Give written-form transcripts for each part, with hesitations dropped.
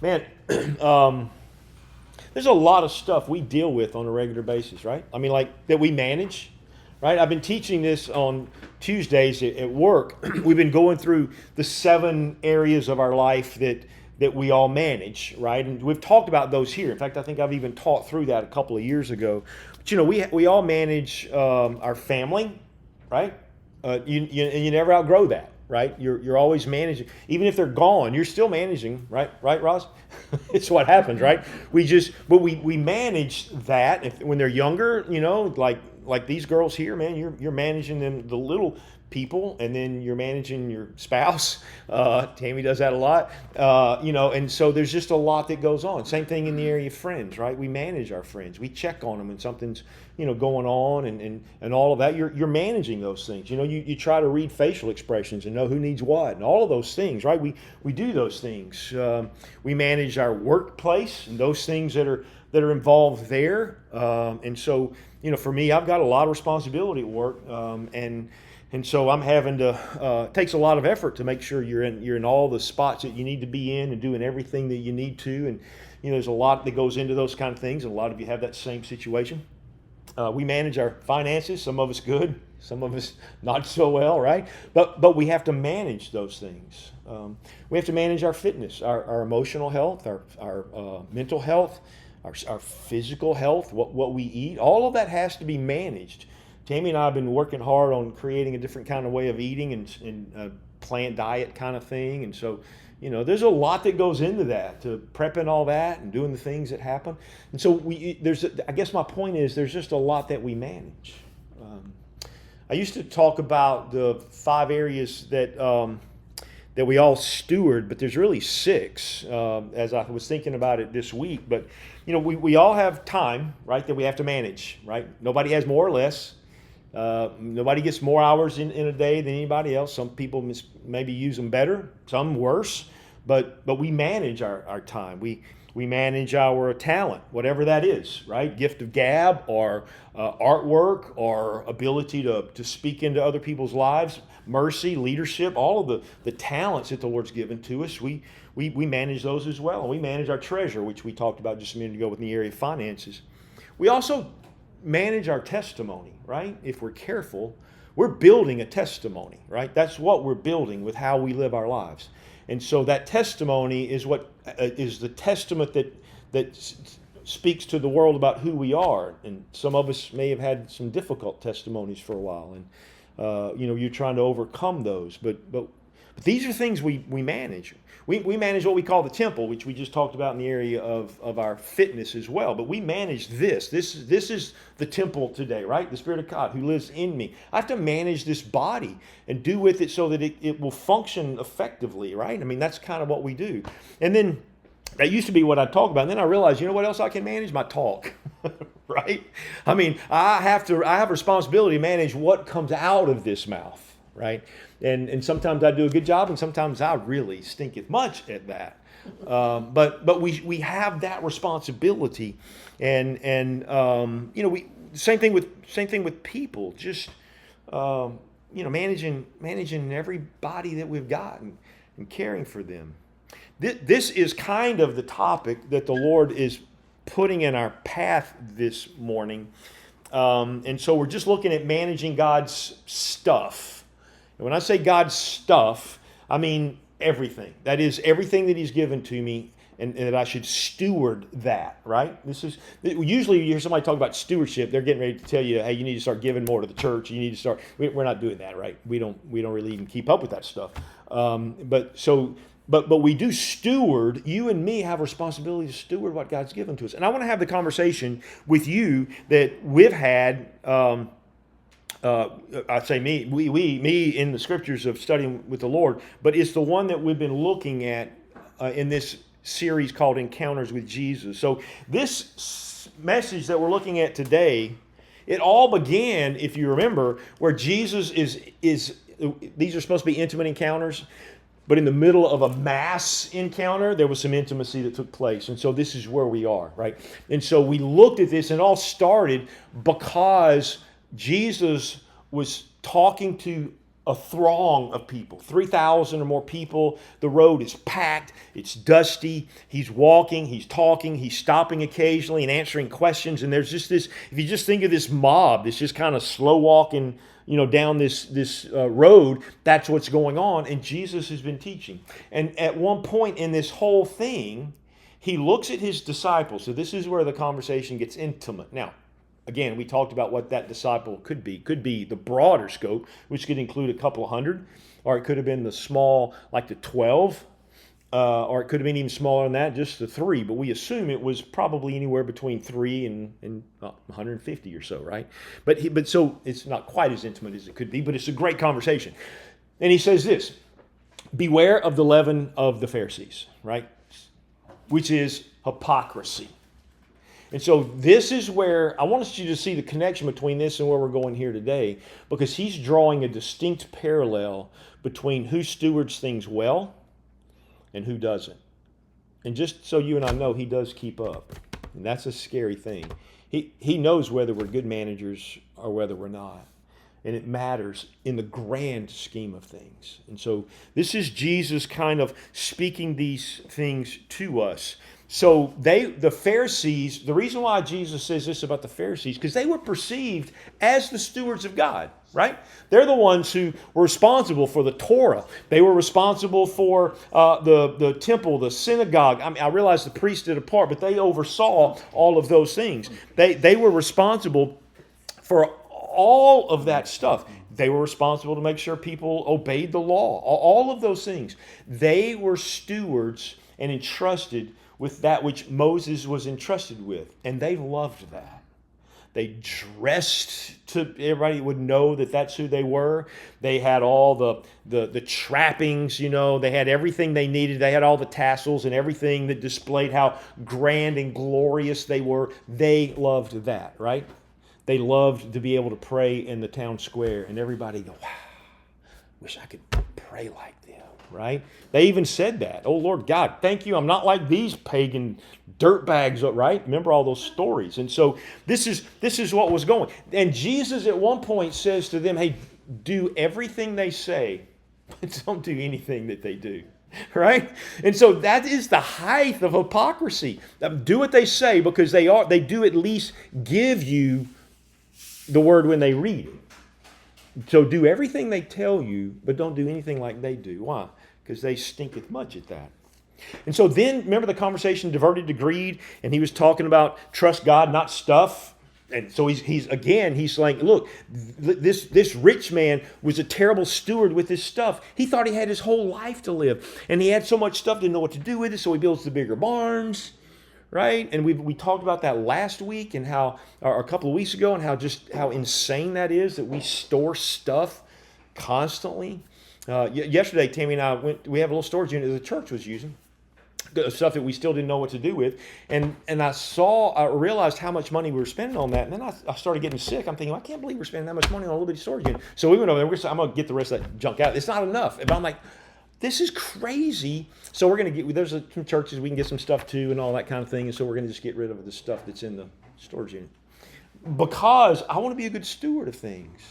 Man, um, there's a lot of stuff we deal with on a regular basis, right? I mean, like that we manage, right? I've been teaching this on Tuesdays at work. We've been going through the 7 areas of our life that we all manage, right? And we've talked about those here. In fact, I think I've even taught through that a couple of years ago. But we all manage our family, right? And you never outgrow that, right? You're always managing, even if they're gone, you're still managing, right? Right, Ross? It's what happens, right? We manage that when they're younger, like these girls here, man. You're managing them, the little people, and then you're managing your spouse. Tammy does that a lot, and so there's just a lot that goes on. Same thing in the area of friends, right? We manage our friends. We check on them when something's going on, and all of that. You're managing those things. You try to read facial expressions and know who needs what, and all of those things, right? We do those things. We manage our workplace and those things that are involved there. And so, for me, I've got a lot of responsibility at work, and so I'm having to. It takes a lot of effort to make sure you're in all the spots that you need to be in and doing everything that you need to. And there's a lot that goes into those kind of things, and a lot of you have that same situation. We manage our finances. Some of us good, some of us not so well, right? But we have to manage those things. We have to manage our fitness, our emotional health, our mental health, our physical health, what we eat. All of that has to be managed. Tammy and I have been working hard on creating a different kind of way of eating and a plant diet kind of thing. And so, there's a lot that goes into that, to prepping all that and doing the things that happen. And so I guess my point is there's just a lot that we manage. I used to talk about the 5 areas that we all steward, but there's really 6 as I was thinking about it this week. But, we all have time, right, that we have to manage, right? Nobody has more or less. Nobody gets more hours in a day than anybody else. Some people maybe use them better, some worse, but we manage our time. We manage our talent, whatever that is, right? Gift of gab, or artwork, or ability to speak into other people's lives, mercy, leadership, all of the talents that the Lord's given to us. We manage those as well. And we manage our treasure, which we talked about just a minute ago with the area of finances. We also manage our testimony, right? If we're careful, we're building a testimony, right? That's what we're building with how we live our lives. And so that testimony is what is the testament that speaks to the world about who we are. And some of us may have had some difficult testimonies for a while, and you're trying to overcome those. But these are things we manage. We manage what we call the temple, which we just talked about in the area of our fitness as well. But we manage this. This is the temple today, right? The Spirit of God who lives in me. I have to manage this body and do with it so that it will function effectively, right? I mean, that's kind of what we do. And then that used to be what I talk about. And then I realized, you know what else I can manage? My talk, right? I mean, I have responsibility to manage what comes out of this mouth. Right, and sometimes I do a good job, and sometimes I really stinketh much at that. But we have that responsibility, and we same thing with people. Just managing everybody that we've got and caring for them. This is kind of the topic that the Lord is putting in our path this morning, and so we're just looking at managing God's stuff. When I say God's stuff, I mean everything. That is everything that He's given to me, and that I should steward that, right? Usually you hear somebody talk about stewardship, they're getting ready to tell you, hey, you need to start giving more to the church. You need to start. We're not doing that, right? We don't really even keep up with that stuff. But we do steward. You and me have a responsibility to steward what God's given to us. And I want to have the conversation with you that we've had. I'd say me in the scriptures of studying with the Lord, but it's the one that we've been looking at in this series called Encounters with Jesus. So this message that we're looking at today, it all began, if you remember, where Jesus is these are supposed to be intimate encounters, but in the middle of a mass encounter, there was some intimacy that took place. And so this is where we are, right? And so we looked at this, and it all started because Jesus was talking to a throng of people, 3,000 or more people. The road is packed. It's dusty. He's walking. He's talking. He's stopping occasionally and answering questions. And there's just this, if you just think of this mob, this just kind of slow walking, down this road, that's what's going on. And Jesus has been teaching. And at one point in this whole thing, he looks at his disciples. So this is where the conversation gets intimate. Now, again, we talked about what that disciple could be. Could be the broader scope, which could include a couple of hundred, or it could have been the small, like the 12, or it could have been even smaller than that, just the 3. But we assume it was probably anywhere between 3 and 150 or so, right? But so it's not quite as intimate as it could be, but it's a great conversation. And he says this: beware of the leaven of the Pharisees, right? Which is hypocrisy. And so this is where I want you to see the connection between this and where we're going here today, because he's drawing a distinct parallel between who stewards things well and who doesn't. And just so you and I know, he does keep up. And that's a scary thing. He knows whether we're good managers or whether we're not. And it matters in the grand scheme of things. And so this is Jesus kind of speaking these things to us. So the Pharisees, the reason why Jesus says this about the Pharisees, because they were perceived as the stewards of God, right? They're the ones who were responsible for the Torah. They were responsible for the temple, the synagogue. I mean, I realize the priests did a part, but they oversaw all of those things. They were responsible for all of that stuff. They were responsible to make sure people obeyed the law. All of those things. They were stewards and entrusted with that which Moses was entrusted with. And they loved that. They dressed to, everybody would know that that's who they were. They had all the trappings, they had everything they needed. They had all the tassels and everything that displayed how grand and glorious they were. They loved that, right? They loved to be able to pray in the town square and everybody go, wow, wish I could pray like them, right? They even said that. Oh, Lord God, thank you. I'm not like these pagan dirtbags, right? Remember all those stories. And so this is what was going. And Jesus at one point says to them, hey, do everything they say, but don't do anything that they do. Right? And so that is the height of hypocrisy. Do what they say because they do at least give you the word when they read it. So do everything they tell you, but don't do anything like they do. Why? Because they stinketh much at that. And so then, remember the conversation diverted to greed, and he was talking about trust God, not stuff. And so he's like, look, this rich man was a terrible steward with his stuff. He thought he had his whole life to live, and he had so much stuff, didn't know what to do with it, so he builds the bigger barns. Right? And we talked about that last week and or a couple of weeks ago, and how insane that is that we store stuff constantly. Yesterday, Tammy and I we have a little storage unit that the church was using, stuff that we still didn't know what to do with. And I realized how much money we were spending on that. And then I started getting sick. I'm thinking, I can't believe we're spending that much money on a little bitty storage unit. So we went over there. I'm going to get the rest of that junk out. It's not enough. But I'm like, this is crazy. So we're going to there's some churches we can get some stuff to and all that kind of thing. And so we're going to just get rid of the stuff that's in the storage unit. Because I want to be a good steward of things.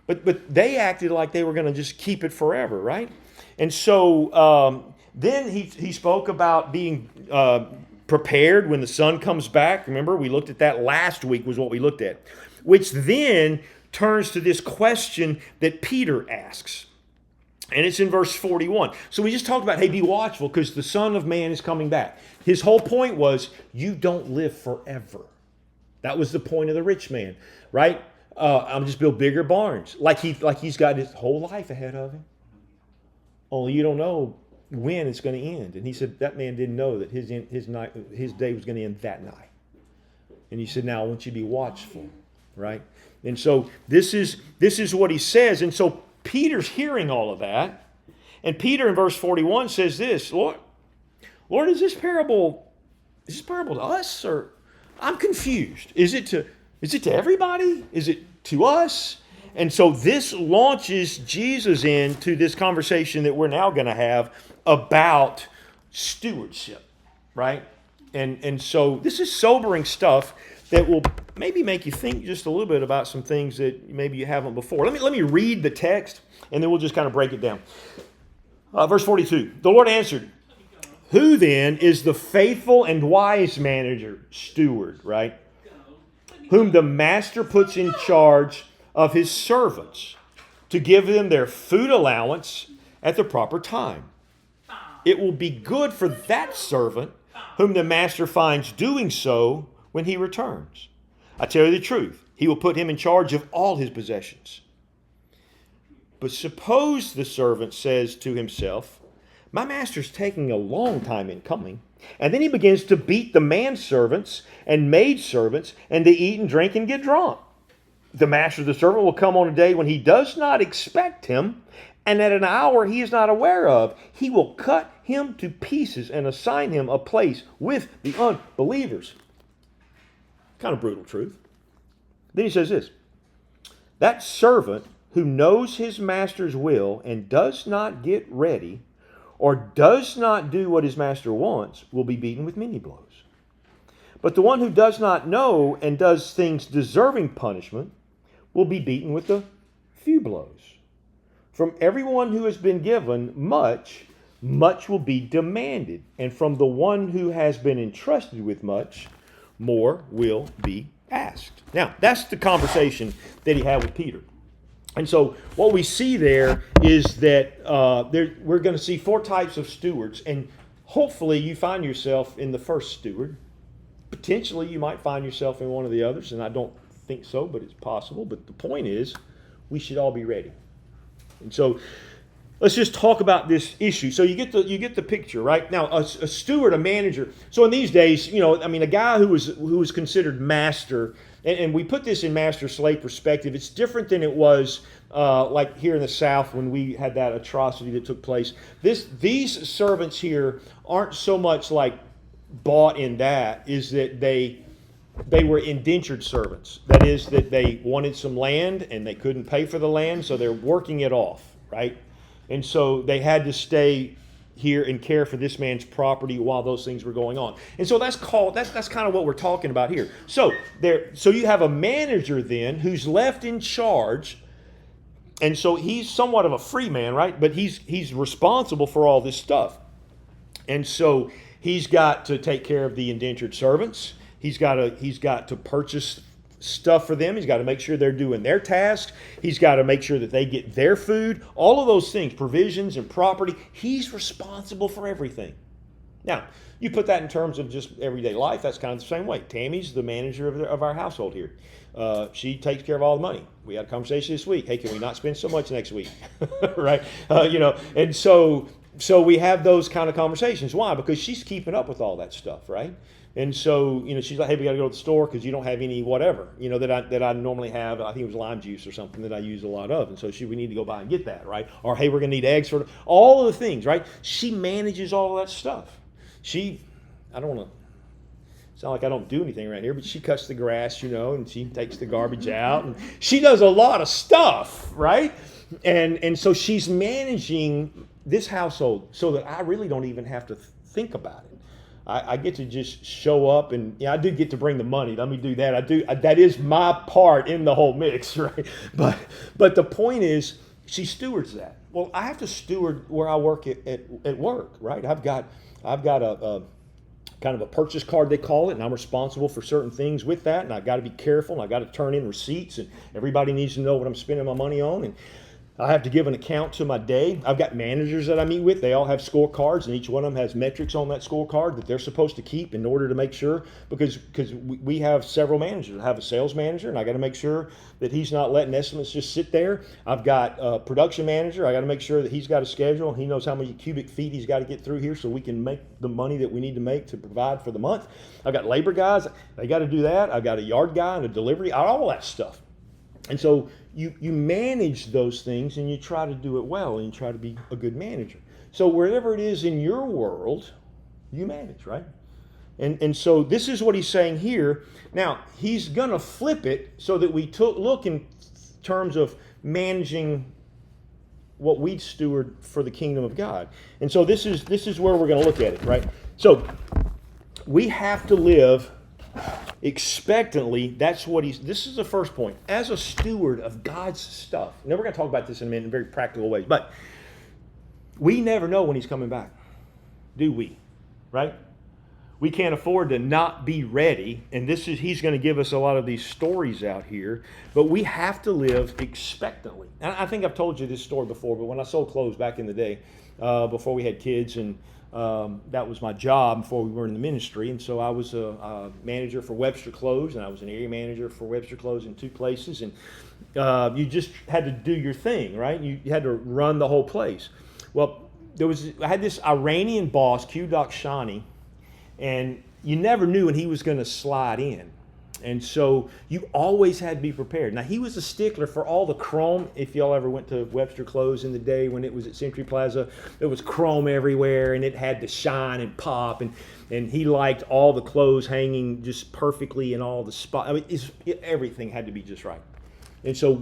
But they acted like they were going to just keep it forever, right? And so then he spoke about being prepared when the sun comes back. Remember, we looked at that last week was what we looked at. Which then turns to this question that Peter asks. And it's in verse 41. So we just talked about, hey, be watchful because the Son of Man is coming back. His whole point was, you don't live forever. That was the point of the rich man, right? I'm just build bigger barns. Like he's got his whole life ahead of him. Only you don't know when it's going to end. And he said that man didn't know that his day was going to end that night. And he said, now I want you to be watchful, right? And so this is what he says. And so Peter's hearing all of that. And Peter in verse 41 says this, Lord, is this parable to us? Or I'm confused. Is it to everybody? Is it to us? And so this launches Jesus into this conversation that we're now going to have about stewardship, right? And so this is sobering stuff that will maybe make you think just a little bit about some things that maybe you haven't before. Let me read the text, and then we'll just kind of break it down. Verse 42, the Lord answered, who then is the faithful and wise manager, steward, right? Whom the master puts in charge of his servants to give them their food allowance at the proper time. It will be good for that servant whom the master finds doing so when he returns. I tell you the truth, he will put him in charge of all his possessions. But suppose the servant says to himself, my master's taking a long time in coming. And then he begins to beat the manservants and maidservants, and they eat and drink and get drunk. The master of the servant will come on a day when he does not expect him, and at an hour he is not aware of. He will cut him to pieces and assign him a place with the unbelievers. Kind of brutal truth. Then he says this, that servant who knows his master's will and does not get ready or does not do what his master wants will be beaten with many blows. But the one who does not know and does things deserving punishment will be beaten with a few blows. From everyone who has been given much, much will be demanded. And from the one who has been entrusted with much, more will be asked. Now, that's the conversation that he had with Peter. And so what we see there is that we're going to see four types of stewards. And hopefully you find yourself in the first steward. Potentially you might find yourself in one of the others. And I don't think so, but it's possible. But the point is, we should all be ready. And so let's just talk about this issue. So you get the picture, right? Now, a steward, a manager. So in these days, a guy who was considered master, and we put this in master-slave perspective. It's different than it was like here in the South when we had that atrocity that took place. These servants here aren't so much like bought in that, is that they were indentured servants. That is, that they wanted some land and they couldn't pay for the land, so they're working it off, right? And so they had to stay here and care for this man's property while those things were going on. And so that's kind of what we're talking about here. So you have a manager then who's left in charge, and so he's somewhat of a free man, right? But he's responsible for all this stuff. And so he's got to take care of the indentured servants. He's got to purchase stuff for them. He's got to make sure they're doing their tasks. He's got to make sure that they get their food. All of those things, provisions and property. He's responsible for everything. Now, you put that in terms of just everyday life, that's kind of the same way. Tammy's the manager of our household here. She takes care of all the money. We had a conversation this week. Hey, can we not spend so much next week? Right? And so we have those kind of conversations. Why? Because she's keeping up with all that stuff, right? And so, she's like, hey, we got to go to the store because you don't have any whatever, that I normally have. I think it was lime juice or something that I use a lot of. And so we need to go by and get that, right? Or, hey, we're going to need eggs for all of the things, right? She manages all of that stuff. I don't want to sound like I don't do anything around here, but she cuts the grass, and she takes the garbage out. And she does a lot of stuff, right? And so she's managing this household so that I really don't even have to think about it. I get to just show up, and I do get to bring the money. Let me do that. That is my part in the whole mix, right? But the point is, she stewards that. Well, I have to steward where I work at work, right? I've got a kind of a purchase card, they call it, and I'm responsible for certain things with that, and I've got to be careful, and I've got to turn in receipts, and everybody needs to know what I'm spending my money on, and I have to give an account to my day. I've got managers that I meet with. They all have scorecards, and each one of them has metrics on that scorecard that they're supposed to keep in order to make sure, because we have several managers. I have a sales manager, and I got to make sure that he's not letting estimates just sit there. I've got a production manager. I got to make sure that he's got a schedule, and he knows how many cubic feet he's got to get through here so we can make the money that we need to make to provide for the month. I've got labor guys. They got to do that. I've got a yard guy and a delivery, all that stuff. And so you manage those things, and you try to do it well, and you try to be a good manager. So wherever it is in your world, you manage, right? And so this is what he's saying here. Now, he's going to flip it so that we look in terms of managing what we steward for the kingdom of God. And so this is where we're going to look at it, right? So we have to live expectantly. That's what this is the first point. As a steward of God's stuff. Now, we're going to talk about this in a minute in very practical ways. But we never know when he's coming back. Do we? Right? We can't afford to not be ready. And he's going to give us a lot of these stories out here. But we have to live expectantly. And I think I've told you this story before, but when I sold clothes back in the day, before we had kids, and that was my job before we were in the ministry. And so I was a manager for Webster Clothes, and I was an area manager for Webster Clothes in 2 places. And you just had to do your thing, right? You had to run the whole place. Well, I had this Iranian boss, Q. Dakshani, and you never knew when he was going to slide in. And so you always had to be prepared. Now, he was a stickler for all the chrome. If y'all ever went to Webster Clothes in the day when it was at Century Plaza, there was chrome everywhere, and it had to shine and pop. And he liked all the clothes hanging just perfectly in all the spots. I mean, everything had to be just right. And so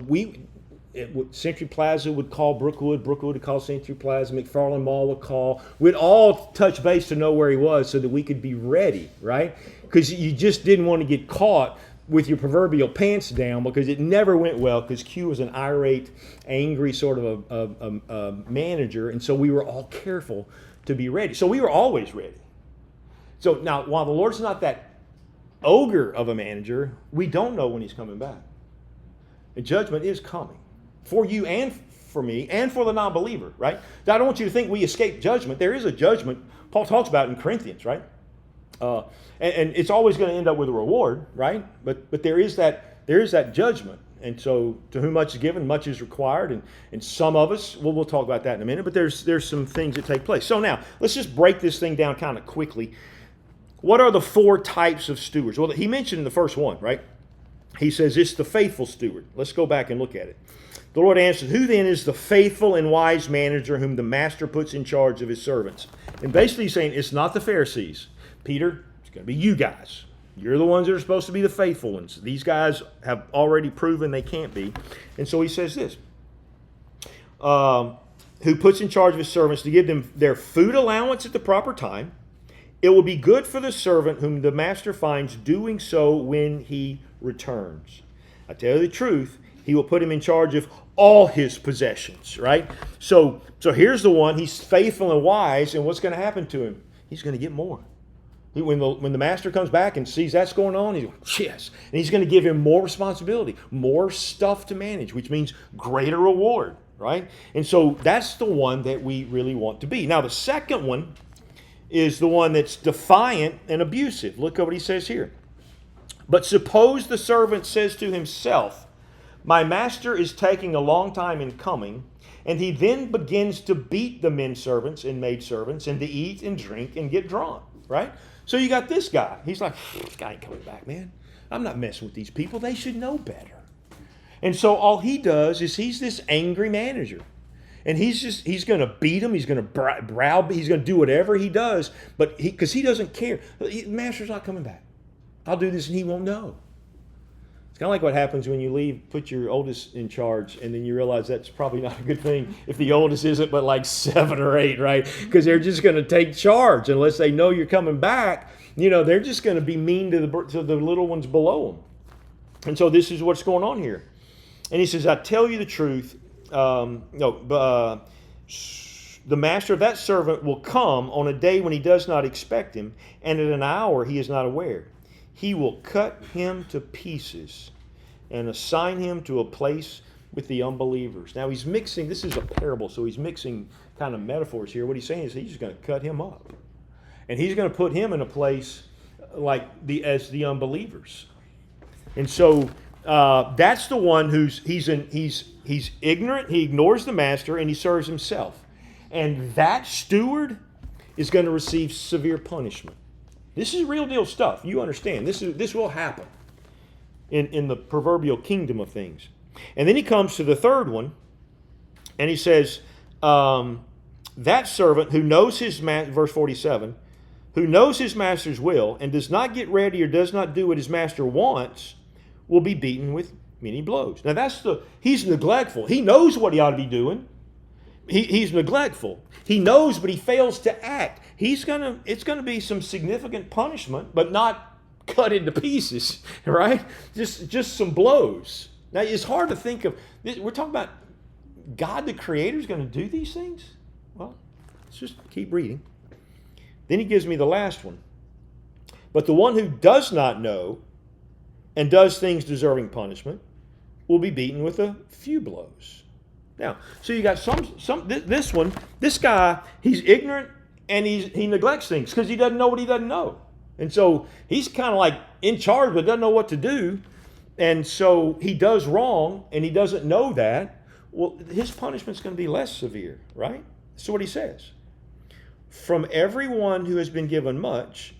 Century Plaza would call Brookwood would call Century Plaza, McFarland Mall would call. We'd all touch base to know where he was so that we could be ready, right? Because you just didn't want to get caught with your proverbial pants down, because it never went well, because Q was an irate, angry sort of a manager, and so we were all careful to be ready. So we were always ready. So now, while the Lord's not that ogre of a manager, we don't know when he's coming back. And judgment is coming. For you and for me and for the non-believer, right? Now, I don't want you to think we escape judgment. There is a judgment Paul talks about in Corinthians, right? And it's always going to end up with a reward, right? But there is that judgment. And so to whom much is given, much is required. And some of us, we'll talk about that in a minute, but there's some things that take place. So now, let's just break this thing down kind of quickly. What are the 4 types of stewards? Well, he mentioned in the first one, right? He says it's the faithful steward. Let's go back and look at it. The Lord answered, "Who then is the faithful and wise manager whom the master puts in charge of his servants?" And basically he's saying it's not the Pharisees. Peter, it's going to be you guys. You're the ones that are supposed to be the faithful ones. These guys have already proven they can't be. And so he says this. Who puts in charge of his servants to give them their food allowance at the proper time. It will be good for the servant whom the master finds doing so when he returns. I tell you the truth, he will put him in charge of all his possessions, right? So here's the one. He's faithful and wise, and what's going to happen to him? He's going to get more. When the master comes back and sees that's going on, he's going, yes. And he's going to give him more responsibility, more stuff to manage, which means greater reward, right? And so that's the one that we really want to be. Now, the second one is the one that's defiant and abusive. Look at what he says here. But suppose the servant says to himself, "My master is taking a long time in coming," and he then begins to beat the men servants and maid servants, and to eat and drink and get drunk, right? So you got this guy. He's like, this guy ain't coming back, man. I'm not messing with these people. They should know better. And so all he does is he's this angry manager. And he's going to beat him. He's going to browbeat. He's going to do whatever he does, but because he doesn't care. The master's not coming back. I'll do this and he won't know. It's kind of like what happens when you leave, put your oldest in charge, and then you realize that's probably not a good thing if the oldest isn't but like 7 or 8, right? Because they're just going to take charge unless they know you're coming back. They're just going to be mean to the little ones below them. And so this is what's going on here. And he says, "I tell you the truth, the master of that servant will come on a day when he does not expect him, and at an hour he is not aware. He will cut him to pieces and assign him to a place with the unbelievers." Now he's mixing, this is a parable, so he's mixing kind of metaphors here. What he's saying is he's going to cut him up. And he's going to put him in a place as the unbelievers. And so that's the one he's ignorant, he ignores the master, and he serves himself. And that steward is going to receive severe punishment. This is real deal stuff. You understand. This will happen in the proverbial kingdom of things. And then he comes to the third one, and he says, that servant who knows verse 47, who knows his master's will and does not get ready or does not do what his master wants, will be beaten with many blows. Now he's neglectful. He knows what he ought to be doing. He's neglectful. He knows, but he fails to act. It's going to be some significant punishment, but not cut into pieces, right? Just some blows. Now, it's hard to think of, we're talking about God the Creator is going to do these things? Well, let's just keep reading. Then he gives me the last one. But the one who does not know and does things deserving punishment will be beaten with a few blows. Now, so you got this one, this guy, he's ignorant and he neglects things because he doesn't know what he doesn't know. And so he's kind of like in charge but doesn't know what to do. And so he does wrong and he doesn't know that. Well, his punishment's going to be less severe, right? That's what he says. From everyone who has been given much,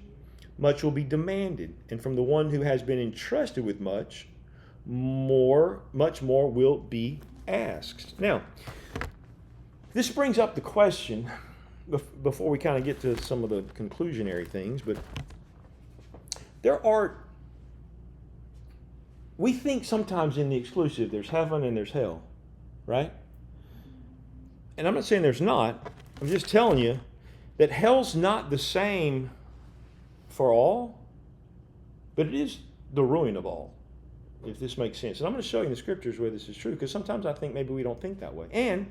much will be demanded. And from the one who has been entrusted with much more will be asked. Now, this brings up the question, before we kind of get to some of the conclusionary things, but we think sometimes in the exclusive there's heaven and there's hell, right? And I'm not saying there's not. I'm just telling you that hell's not the same for all, but it is the ruin of all, if this makes sense. And I'm going to show you in the scriptures where this is true, because sometimes I think maybe we don't think that way. And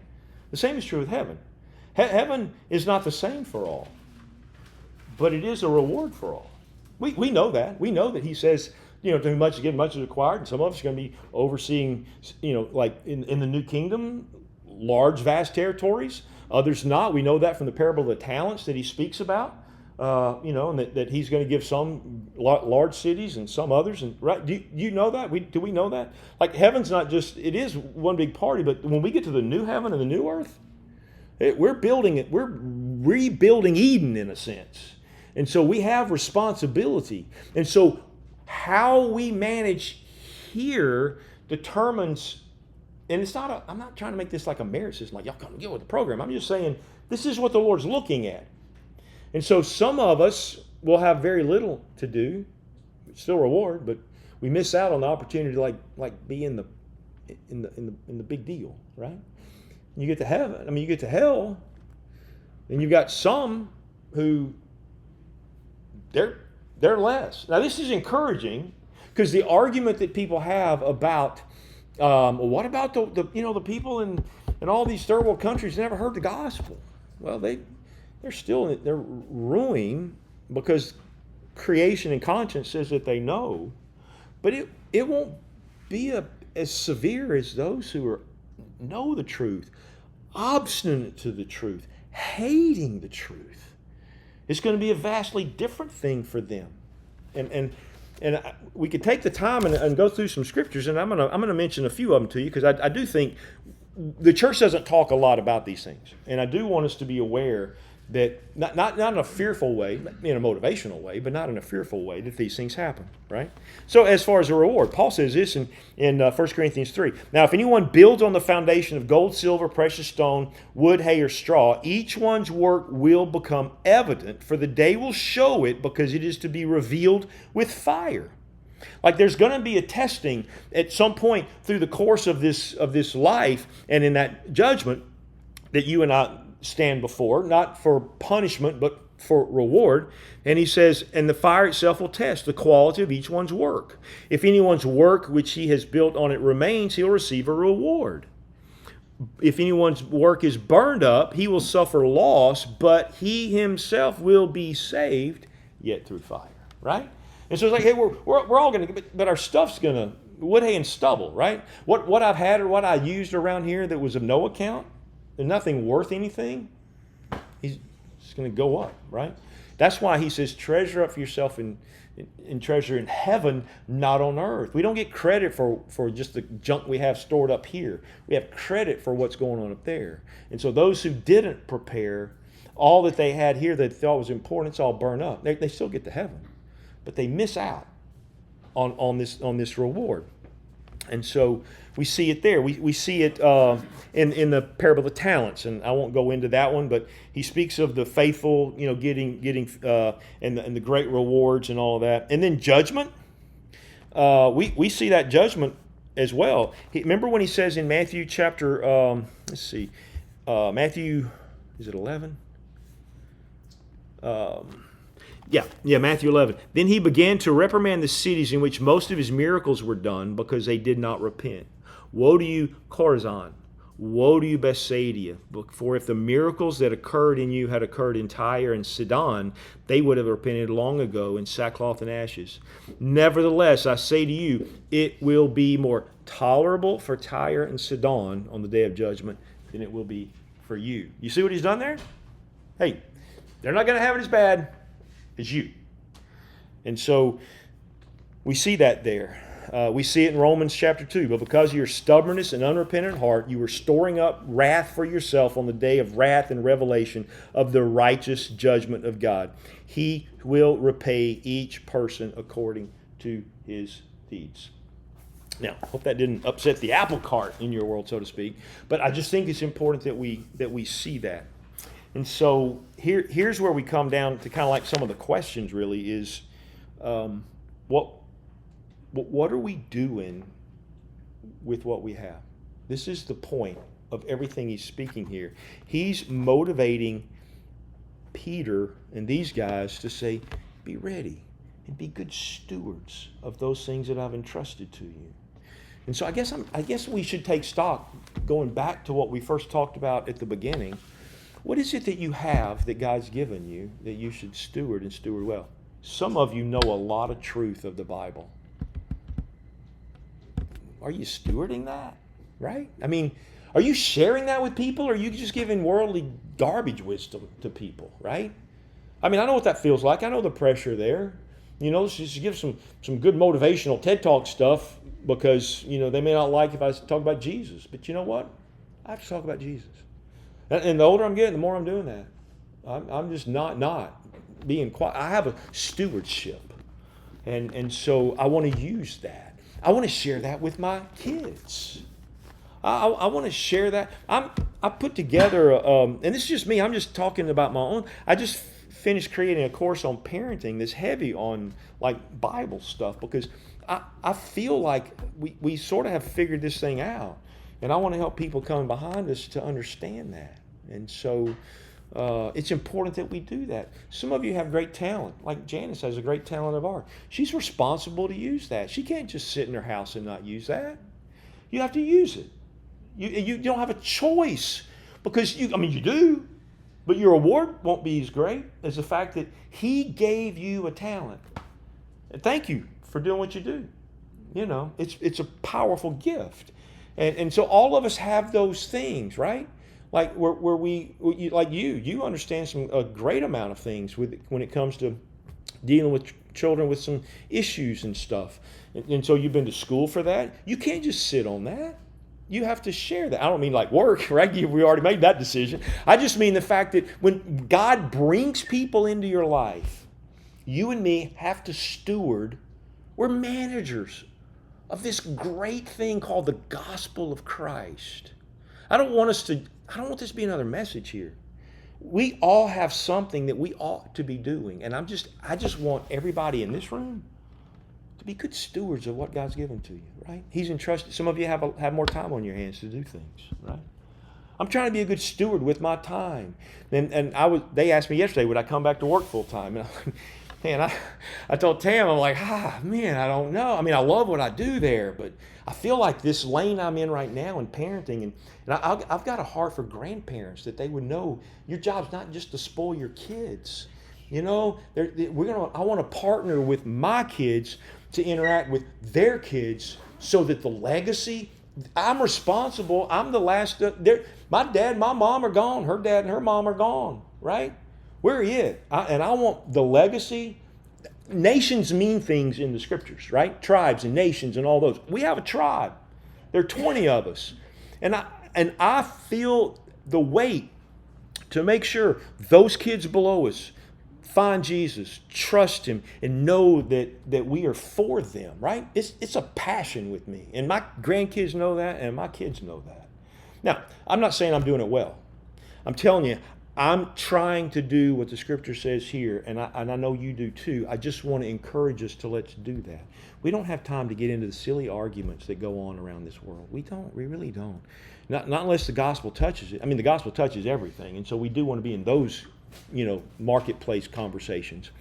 the same is true with heaven. Heaven is not the same for all, but it is a reward for all. We know that. We know that he says, to whom much is given, much is required, and some of us are going to be overseeing, like in the new kingdom, large, vast territories. Others not. We know that from the parable of the talents that he speaks about. And that he's going to give some large cities and some others. And right, do you know that? Do we know that? Like heaven's not just, it is one big party, but when we get to the new heaven and the new earth, we're building it. We're rebuilding Eden in a sense. And so we have responsibility. And so how we manage here determines, and I'm not trying to make this like a merit system, like y'all come get with the program. I'm just saying this is what the Lord's looking at. And so some of us will have very little to do, still reward, but we miss out on the opportunity to like be in the big deal, right? You get to heaven, you get to hell, and you've got some who they're less. Now this is encouraging because the argument that people have about what about the people in all these third world countries never heard the gospel? Well, they're ruined because creation and conscience says that they know, but it won't be as severe as those who know the truth, obstinate to the truth, hating the truth. It's going to be a vastly different thing for them, and we could take the time and go through some scriptures, and I'm gonna mention a few of them to you because I do think the church doesn't talk a lot about these things, and I do want us to be aware that not in a fearful way, in a motivational way, but not in a fearful way that these things happen, right? So as far as a reward, Paul says this in 1 Corinthians 3. Now, if anyone builds on the foundation of gold, silver, precious stone, wood, hay, or straw, each one's work will become evident, for the day will show it, because it is to be revealed with fire. Like there's going to be a testing at some point through the course of this life, and in that judgment that you and I stand before, not for punishment, but for reward. And he says, and the fire itself will test the quality of each one's work. If anyone's work which he has built on it remains, he'll receive a reward. If anyone's work is burned up, he will suffer loss, but he himself will be saved, yet through fire, right? And so it's like, hey, we're all going to, but our stuff's going to, wood, hay, and stubble, right? What I've had or what I used around here that was of no account, and nothing worth anything, he's going to go up, right? That's why he says, treasure up for yourself in treasure in heaven, not on earth. We don't get credit for just the junk we have stored up here. We have credit for what's going on up there. And so those who didn't prepare, all that they had here that they thought was important, it's all burned up. They still get to heaven, but they miss out on this reward. And so we see it there. We see it in the parable of the talents, and I won't go into that one, but he speaks of the faithful, getting and the great rewards and all of that. And then judgment. We see that judgment as well. Remember when he says in Matthew chapter, Matthew, is it 11? Yeah, Matthew 11. Then he began to reprimand the cities in which most of his miracles were done because they did not repent. Woe to you, Chorazin! Woe to you, Bethsaida! For if the miracles that occurred in you had occurred in Tyre and Sidon, they would have repented long ago in sackcloth and ashes. Nevertheless, I say to you, it will be more tolerable for Tyre and Sidon on the day of judgment than it will be for you. You see what he's done there? Hey, they're not going to have it as bad as you. And so we see that there. We see it in Romans chapter 2. But because of your stubbornness and unrepentant heart, you were storing up wrath for yourself on the day of wrath and revelation of the righteous judgment of God. He will repay each person according to his deeds. Now, I hope that didn't upset the apple cart in your world, so to speak. But I just think it's important that we see that. And so here's where we come down to kind of like some of the questions really is, what are we doing with what we have? This is the point of everything he's speaking here. He's motivating Peter and these guys to say, be ready and be good stewards of those things that I've entrusted to you. And so I guess we should take stock, going back to what we first talked about at the beginning. What is it that you have that God's given you that you should steward and steward well? Some of you know a lot of truth of the Bible. Are you stewarding that? Right? I mean, are you sharing that with people, or are you just giving worldly garbage wisdom to people, right? I mean, I know what that feels like. I know the pressure there. You know, just give some good motivational TED Talk stuff because, you know, they may not like if I talk about Jesus. But you know what? I have to talk about Jesus. And the older I'm getting, the more I'm doing that. I'm just not being quiet. I have a stewardship. And so I want to use that. I want to share that with my kids. I want to share that. I put together, and this is just me. I'm just talking about my own. I just finished creating a course on parenting that's heavy on like Bible stuff because I feel like we sort of have figured this thing out. And I want to help people coming behind us to understand that. And so it's important that we do that. Some of you have great talent. Like Janice has a great talent of art. She's responsible to use that. She can't just sit in her house and not use that. You have to use it. You don't have a choice because you do, but your award won't be as great as the fact that he gave you a talent. And thank you for doing what you do. You know, it's a powerful gift. And so all of us have those things, right? Like where you understand a great amount of things when it comes to dealing with children with some issues and stuff. And so you've been to school for that. You can't just sit on that. You have to share that. I don't mean like work, right? We already made that decision. I just mean the fact that when God brings people into your life, you and me have to steward. We're managers of this great thing called the gospel of Christ. I don't want this to be another message here. We all have something that we ought to be doing. And I just want everybody in this room to be good stewards of what God's given to you, right? He's entrusted. Some of you have more time on your hands to do things, right? I'm trying to be a good steward with my time. And they asked me yesterday, would I come back to work full time? And I told Tam, I'm like, man, I don't know. I mean, I love what I do there, but I feel like this lane I'm in right now in parenting, and I've got a heart for grandparents that they would know your job's not just to spoil your kids. You know, I want to partner with my kids to interact with their kids so that the legacy, I'm responsible. I'm the last. My dad and my mom are gone. Her dad and her mom are gone, right? We're it. And I want the legacy. Nations mean things in the scriptures, right? Tribes and nations and all those. We have a tribe. There are 20 of us. And I feel the weight to make sure those kids below us find Jesus, trust him, and know that we are for them, right? It's a passion with me. And my grandkids know that, and my kids know that. Now, I'm not saying I'm doing it well. I'm telling you, I'm trying to do what the scripture says here, and I know you do too. I just want to encourage us to let's do that. We don't have time to get into the silly arguments that go on around this world. We don't. We really don't. Not unless the gospel touches it. I mean, the gospel touches everything, and so we do want to be in those, marketplace conversations.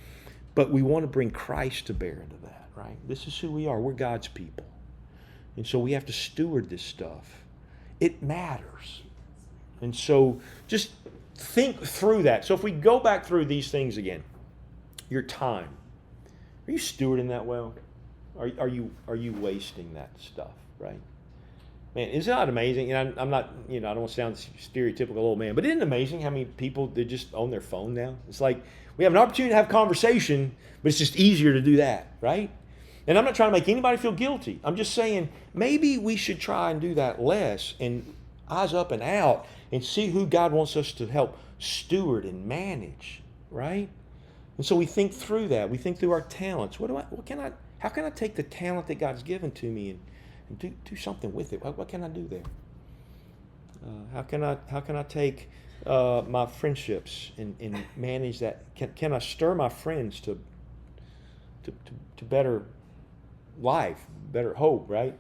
But we want to bring Christ to bear into that, right? This is who we are. We're God's people. And so we have to steward this stuff. It matters. And so just think through that. So if we go back through these things again, your time, are you stewarding that well? Are you wasting that stuff, right? Man, isn't that amazing? And I'm not, I don't want to sound stereotypical old man, but isn't it amazing how many people, they just own their phone now? It's like we have an opportunity to have conversation, but it's just easier to do that, right? And I'm not trying to make anybody feel guilty. I'm just saying maybe we should try and do that less and eyes up and out and see who God wants us to help steward and manage, right? And so we think through that. We think through our talents. How can I take the talent that God's given to me and do something with it? What can I do there? How can I take my friendships and manage that? Can I stir my friends to better life, better hope, right?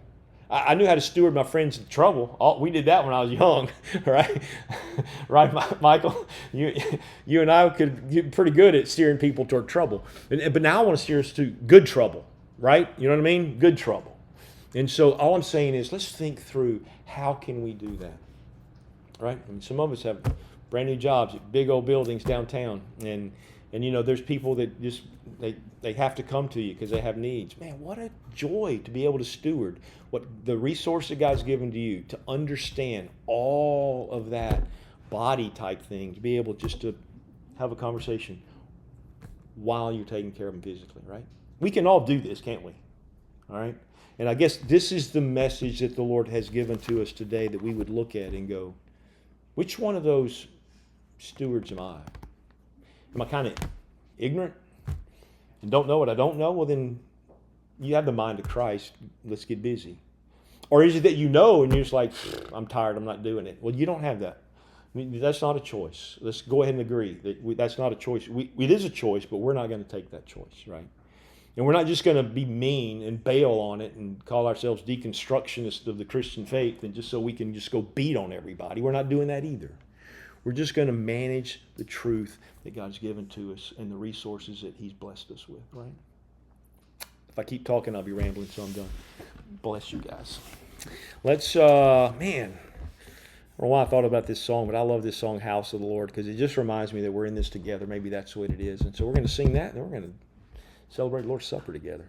I knew how to steward my friends in trouble. We did that when I was young, right? Right, Michael? You and I could get pretty good at steering people toward trouble. But now I want to steer us to good trouble, right? You know what I mean? Good trouble. And so all I'm saying is let's think through how can we do that, right? I mean, some of us have brand new jobs at big old buildings downtown. And there's people that just, they have to come to you because they have needs. Man, what a joy to be able to steward what the resource that God's given to you, to understand all of that body type thing, to be able just to have a conversation while you're taking care of them physically, right? We can all do this, can't we? All right? And I guess this is the message that the Lord has given to us today, that we would look at and go, which one of those stewards am I? Am I kind of ignorant and don't know what I don't know? Well, then you have the mind of Christ. Let's get busy. Or is it that you know and you're just like, I'm tired, I'm not doing it? Well, you don't have that. I mean, that's not a choice. Let's go ahead and agree that that's not a choice. It is a choice, but we're not going to take that choice, right? And we're not just going to be mean and bail on it and call ourselves deconstructionists of the Christian faith and just so we can just go beat on everybody. We're not doing that either. We're just going to manage the truth that God's given to us and the resources that He's blessed us with, right? If I keep talking, I'll be rambling, so I'm done. Bless you guys. Let's, man, I don't know why I thought about this song, but I love this song, House of the Lord, because it just reminds me that we're in this together. Maybe that's what it is. And so we're going to sing that, and then we're going to celebrate Lord's Supper together.